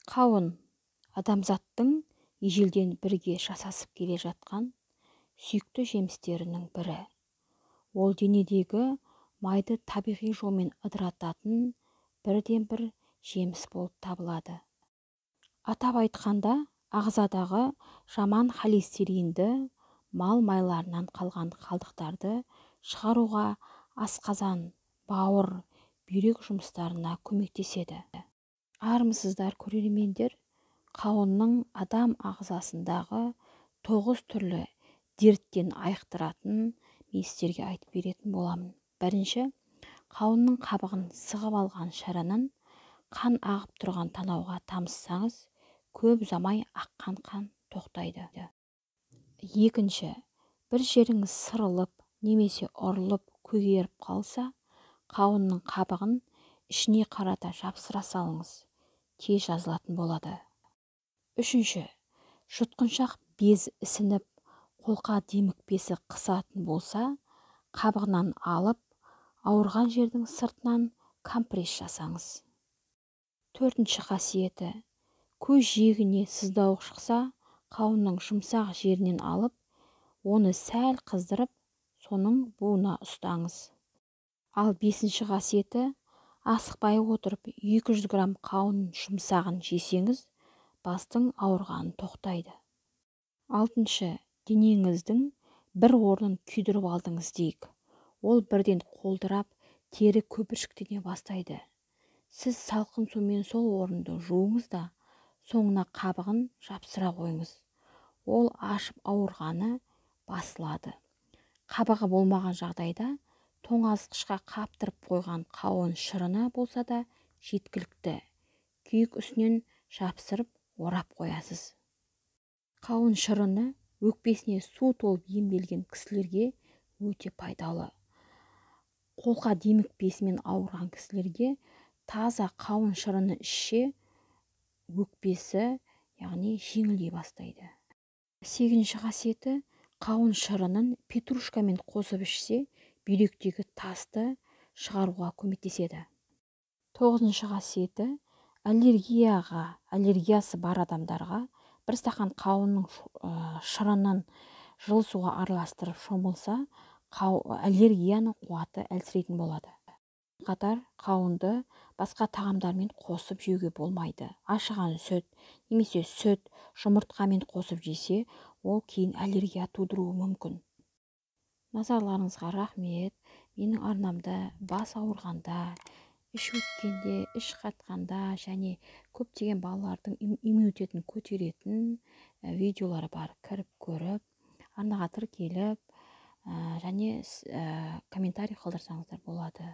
Қауын адамзаттың ежелден бірге жасасып келе жатқан сүйікті жемістерінің бірі. Ол денедегі майды табиғи жолмен ыдырататын бірден-бір жеміс болып табылады. Атап айтқанда, ағзадағы жаман холестеринді, мал майларынан қалған қалдықтарды шығаруға асқазан, бауыр, бүйрек жұмыстарына көмектеседі. Армысыздар көрермендер, қауынның адам ағзасындағы 9 түрлі дерттен айықтыратын мен сіздерге айтып беретін боламын. Бірінші, қауынның қабығын сығып алған шырынын қан ағып тұрған танауға тамызсаңыз, көп ұзамай аққан қан тоқтайды. Екінші, бір жеріңіз сырылып немесе ұрылып көгеріп қалса, қауынның қабығын ішіне қарата жапсыра салыңыз, тез жазылатын болады. Үшінші, жұтқыншақ без ісініп, қолқа демікпесі қысатын болса, қабығынан алып, ауырған жердің сыртынан компресс жасаңыз. Төртінші қасиеті, көз жиегіне сыздауық шықса, қауынның жұмсақ жерінен алып, оны сәл қыздырып, соның буына ұстаңыз. Ал бесінші қасиеті, асықпай отырып 200 грамм қауын жұмсағын жесеңіз, бастың ауырғанын тоқтайды. Алтыншы, денеңіздің бір орнын күйдіріп алдыңыз дейік. Ол бірден қолдырап, тері көпіршіктене бастайды. Сіз салқын сумен сол орынды жуыңыз да, соңына қабығын жапсыра қойыңыз. Ол ашып ауырғаны басылады. Қабығы болмаған жағдайда, тоңазытқышқа қаптырып қойған қауын шырыны болса да жеткілікті. Күйік үстінен жапсырып орап қоясыз. Қауын шырыны өкпесіне су толып емделген кісілерге өте пайдалы. Қолқа демікпесімен ауырған кісілерге таза қауын шырыны ішсе, өкпесі, яғни жеңілдей бастайды. Сегізінші қасиеті, қауын шырынын петрушкамен қосып ішсе, бүйректегі тасты шығаруға көмектеседі. Тоғызыншы қасиеті, аллергиясы бар адамдарға бір стақан қауынның шырынын жылы суға араластырып шомылса, аллергияның қуаты әлсірейтін болады. Қатар қауынды басқа тағамдармен қосып жеуге болмайды. Ашыған сүт, немесе сүт, жұмыртқамен қосып жесе, ол кейін аллергия тудыруы мүмкін. Назарларыңызға рахмет. Менің арнамда бас ауырғанда, іш өткенде, іш қатқанда және көптеген балалардың иммунитетін көтеретін видеолар бар. Кіріп көріп, арнаға тіркеліп, және комментарий қалдырсаңыздар болады.